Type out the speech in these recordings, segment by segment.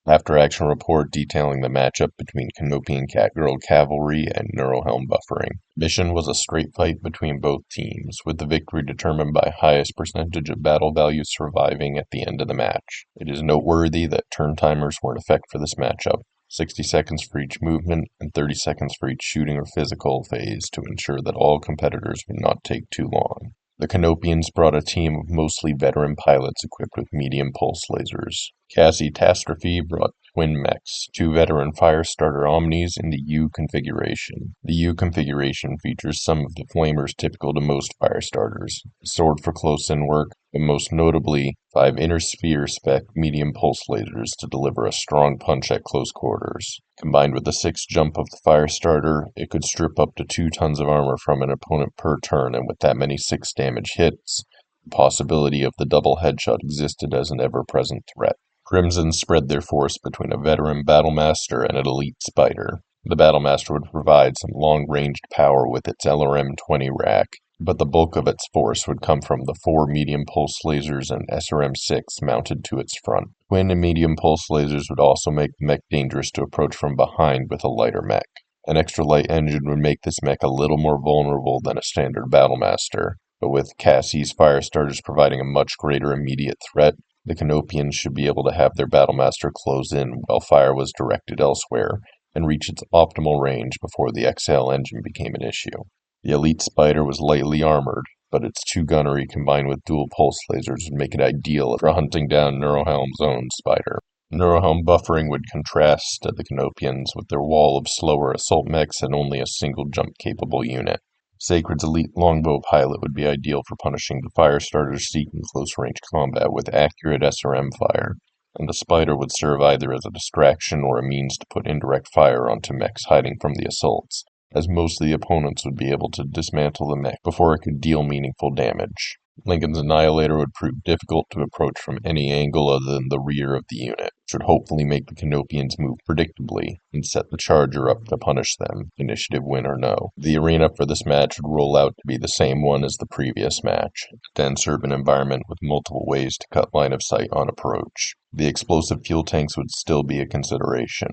After-action report detailing the matchup between Canopian Catgirl Cavalry and Neurohelm buffering. Mission was a straight fight between both teams, with the victory determined by highest percentage of battle values surviving at the end of the match. It is noteworthy that turn timers were in effect for this matchup, 60 seconds for each movement and 30 seconds for each shooting or physical phase to ensure that all competitors would not take too long. The Canopians brought a team of mostly veteran pilots equipped with medium pulse lasers. Catastrophe brought twin mechs, two veteran Firestarter Omnis in the U configuration. The U configuration features some of the flamers typical to most Firestarters, a sword for close-in work, but most notably 5 inner sphere spec medium pulse lasers to deliver a strong punch at close quarters. Combined with the 6 jump of the Firestarter, it could strip up to 2 tons of armor from an opponent per turn, and with that many 6 damage hits, the possibility of the double headshot existed as an ever-present threat. Crimson spread their force between a veteran Battlemaster and an elite Spider. The Battlemaster would provide some long-ranged power with its LRM-20 rack, but the bulk of its force would come from the 4 medium pulse lasers and SRM-6 mounted to its front. Twin and medium pulse lasers would also make the mech dangerous to approach from behind with a lighter mech. An extra light engine would make this mech a little more vulnerable than a standard Battlemaster, but with Cassie's Firestarters providing a much greater immediate threat, the Canopians should be able to have their Battlemaster close in while fire was directed elsewhere and reach its optimal range before the XL engine became an issue. The Elite Spider was lightly armored, but its 2 gunnery combined with dual pulse lasers would make it ideal for hunting down Neurohelm's own Spider. Neurohelm buffering would contrast the Canopians with their wall of slower assault mechs and only a single jump-capable unit. Sacred's elite longbow pilot would be ideal for punishing the Firestarters seeking close-range combat with accurate SRM fire, and the Spider would serve either as a distraction or a means to put indirect fire onto mechs hiding from the assaults, as most of the opponents would be able to dismantle the mech before it could deal meaningful damage. Lincoln's Annihilator would prove difficult to approach from any angle other than the rear of the unit, which would hopefully make the Canopians move predictably and set the Charger up to punish them, initiative win or no. The arena for this match would roll out to be the same one as the previous match, a dense urban environment with multiple ways to cut line of sight on approach. The explosive fuel tanks would still be a consideration,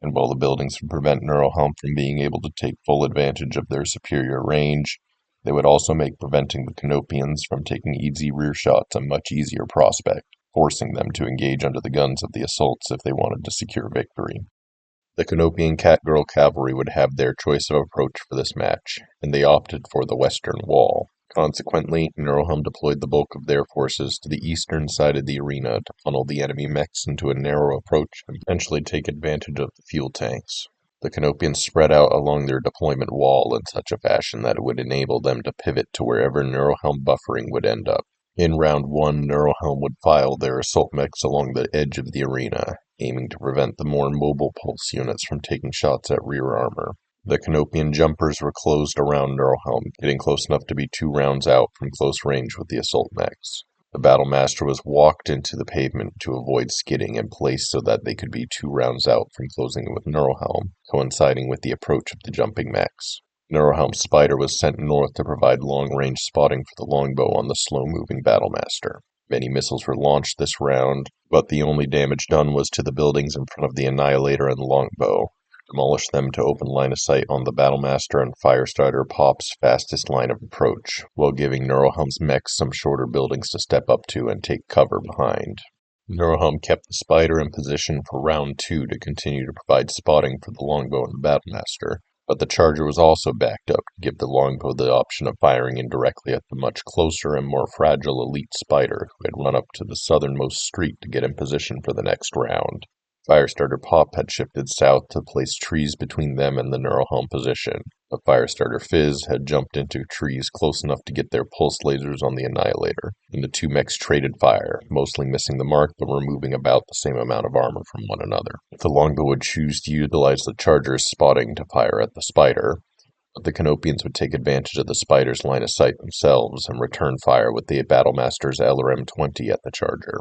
and while the buildings would prevent Neurohelm from being able to take full advantage of their superior range, they would also make preventing the Canopians from taking easy rear shots a much easier prospect, forcing them to engage under the guns of the assaults if they wanted to secure victory. The Canopian Catgirl Cavalry would have their choice of approach for this match, and they opted for the western wall. Consequently, Neurohelm deployed the bulk of their forces to the eastern side of the arena to funnel the enemy mechs into a narrow approach and potentially take advantage of the fuel tanks. The Canopians spread out along their deployment wall in such a fashion that it would enable them to pivot to wherever Neurohelm buffering would end up. In round 1, Neurohelm would file their assault mechs along the edge of the arena, aiming to prevent the more mobile pulse units from taking shots at rear armor. The Canopian jumpers were closed around Neurohelm, getting close enough to be 2 rounds out from close range with the assault mechs. The Battlemaster was walked into the pavement to avoid skidding and placed so that they could be 2 rounds out from closing with Neurohelm, coinciding with the approach of the jumping mechs. Neurohelm's Spider was sent north to provide long-range spotting for the longbow on the slow-moving Battlemaster. Many missiles were launched this round, but the only damage done was to the buildings in front of the Annihilator and longbow. Demolish them to open line of sight on the Battlemaster and Firestarter Pop's fastest line of approach, while giving Neurohelm's mechs some shorter buildings to step up to and take cover behind. Neurohelm kept the Spider in position for round 2 to continue to provide spotting for the longbow and the Battlemaster, but the Charger was also backed up to give the longbow the option of firing indirectly at the much closer and more fragile elite Spider who had run up to the southernmost street to get in position for the next round. Firestarter Pop had shifted south to place trees between them and the Neurohelm position, but Firestarter Fizz had jumped into trees close enough to get their pulse lasers on the Annihilator, and the 2 mechs traded fire, mostly missing the mark but removing about the same amount of armor from one another. The longbow would choose to utilize the Charger's spotting to fire at the Spider, but the Canopians would take advantage of the Spider's line of sight themselves and return fire with the Battlemaster's LRM-20 at the Charger.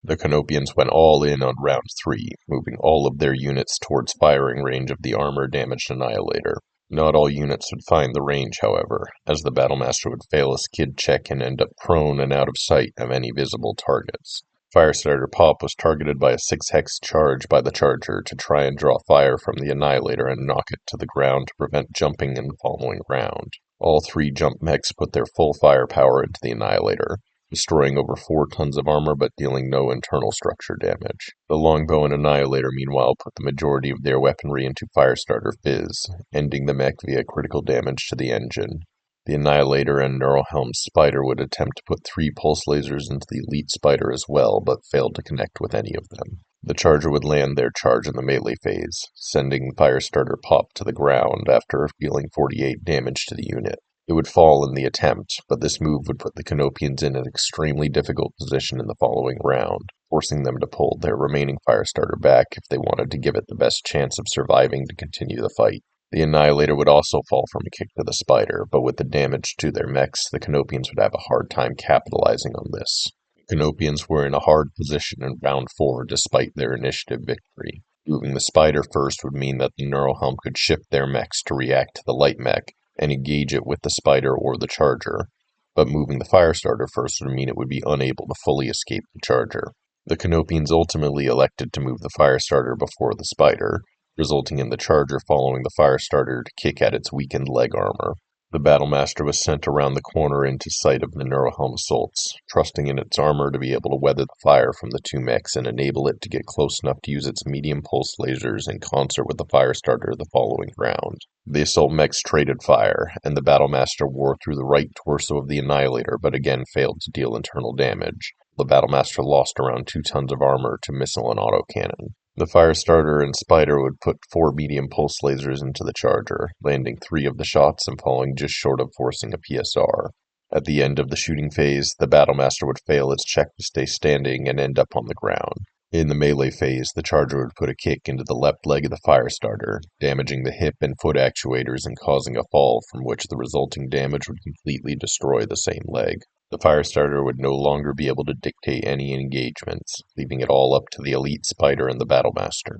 The Canopians went all in on round 3, moving all of their units towards firing range of the armor-damaged Annihilator. Not all units would find the range, however, as the Battlemaster would fail a skid check and end up prone and out of sight of any visible targets. Firestarter Pop was targeted by a 6-hex charge by the Charger to try and draw fire from the Annihilator and knock it to the ground to prevent jumping in the following round. All 3 jump mechs put their full firepower into the Annihilator, destroying over 4 tons of armor but dealing no internal structure damage. The Longbow and Annihilator meanwhile put the majority of their weaponry into Firestarter Fizz, ending the mech via critical damage to the engine. The Annihilator and Neurohelm Spider would attempt to put 3 pulse lasers into the Elite Spider as well, but failed to connect with any of them. The Charger would land their charge in the melee phase, sending Firestarter Pop to the ground after dealing 48 damage to the unit. It would fall in the attempt, but this move would put the Canopians in an extremely difficult position in the following round, forcing them to pull their remaining Firestarter back if they wanted to give it the best chance of surviving to continue the fight. The Annihilator would also fall from a kick to the Spider, but with the damage to their mechs, the Canopians would have a hard time capitalizing on this. The Canopians were in a hard position in round 4 despite their initiative victory. Moving the Spider first would mean that the Neurohelm could shift their mechs to react to the light mech and engage it with the Spider or the Charger, but moving the Firestarter first would mean it would be unable to fully escape the Charger. The Canopians ultimately elected to move the Firestarter before the Spider, resulting in the Charger following the Firestarter to kick at its weakened leg armor. The Battlemaster was sent around the corner into sight of the Neurohelm assaults, trusting in its armor to be able to weather the fire from the 2 mechs and enable it to get close enough to use its medium pulse lasers in concert with the Firestarter the following round. The assault mechs traded fire, and the Battlemaster wore through the right torso of the Annihilator but again failed to deal internal damage. The Battlemaster lost around 2 tons of armor to missile and autocannon. The Firestarter and Spider would put 4 medium pulse lasers into the Charger, landing 3 of the shots and falling just short of forcing a PSR. At the end of the shooting phase, the Battlemaster would fail its check to stay standing and end up on the ground. In the melee phase, the Charger would put a kick into the left leg of the Firestarter, damaging the hip and foot actuators and causing a fall from which the resulting damage would completely destroy the same leg. The Firestarter would no longer be able to dictate any engagements, leaving it all up to the Elite Spider and the Battlemaster.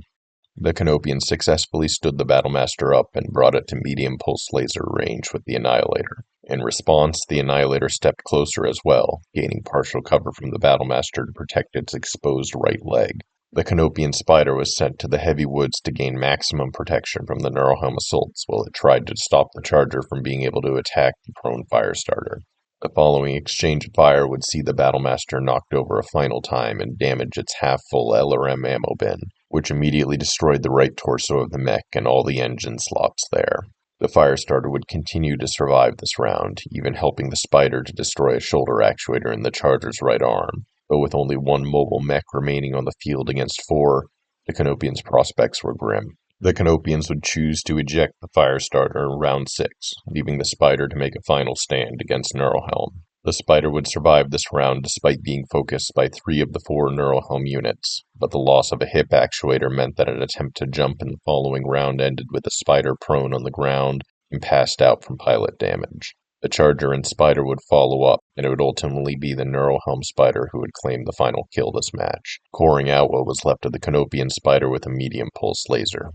The Canopians successfully stood the Battlemaster up and brought it to medium pulse laser range with the Annihilator. In response, the Annihilator stepped closer as well, gaining partial cover from the Battlemaster to protect its exposed right leg. The Canopian Spider was sent to the heavy woods to gain maximum protection from the Neurohelm assaults while it tried to stop the Charger from being able to attack the prone Firestarter. The following exchange of fire would see the Battlemaster knocked over a final time and damage its half-full LRM ammo bin, which immediately destroyed the right torso of the mech and all the engine slots there. The Firestarter would continue to survive this round, even helping the Spider to destroy a shoulder actuator in the Charger's right arm, but with only 1 mobile mech remaining on the field against 4, the Canopians' prospects were grim. The Canopians would choose to eject the Firestarter in round 6, leaving the Spider to make a final stand against Neurohelm. The Spider would survive this round despite being focused by 3 of the 4 Neurohelm units, but the loss of a hip actuator meant that an attempt to jump in the following round ended with the Spider prone on the ground and passed out from pilot damage. The Charger and Spider would follow up, and it would ultimately be the Neurohelm Spider who would claim the final kill this match, coring out what was left of the Canopian Spider with a medium pulse laser.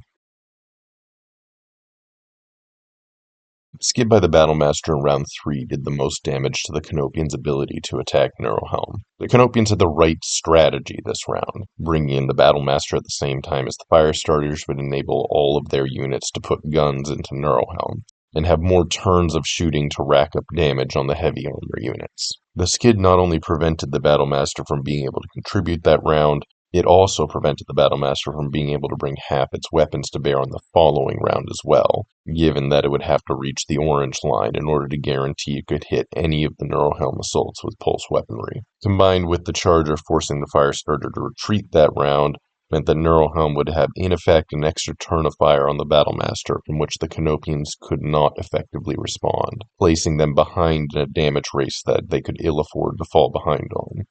Skid by the Battlemaster in round 3 did the most damage to the Canopians' ability to attack Neurohelm. The Canopians had the right strategy this round, bringing in the Battlemaster at the same time as the Firestarters would enable all of their units to put guns into Neurohelm, and have more turns of shooting to rack up damage on the heavy armor units. The skid not only prevented the Battlemaster from being able to contribute that round, it also prevented the Battlemaster from being able to bring half its weapons to bear on the following round as well, given that it would have to reach the orange line in order to guarantee it could hit any of the Neurohelm assaults with pulse weaponry. Combined with the Charger forcing the Firestarter to retreat that round, meant that Neurohelm would have in effect an extra turn of fire on the Battlemaster from which the Canopians could not effectively respond, placing them behind in a damage race that they could ill afford to fall behind on.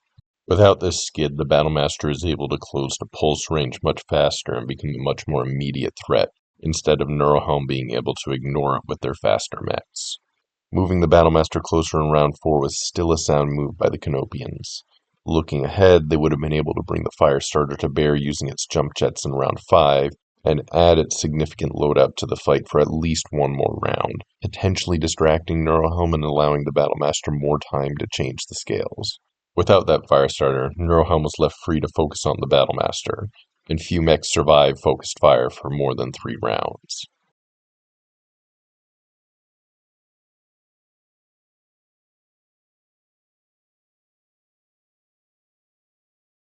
Without this skid, the Battlemaster is able to close to pulse range much faster and become a much more immediate threat, instead of Neurohelm being able to ignore it with their faster mechs. Moving the Battlemaster closer in round 4 was still a sound move by the Canopians. Looking ahead, they would have been able to bring the Firestarter to bear using its jump jets in round 5, and add its significant loadout to the fight for at least 1 more round, potentially distracting Neurohelm and allowing the Battlemaster more time to change the scales. Without that Firestarter, Neurohelm was left free to focus on the Battlemaster, and few mechs survived focused fire for more than 3 rounds.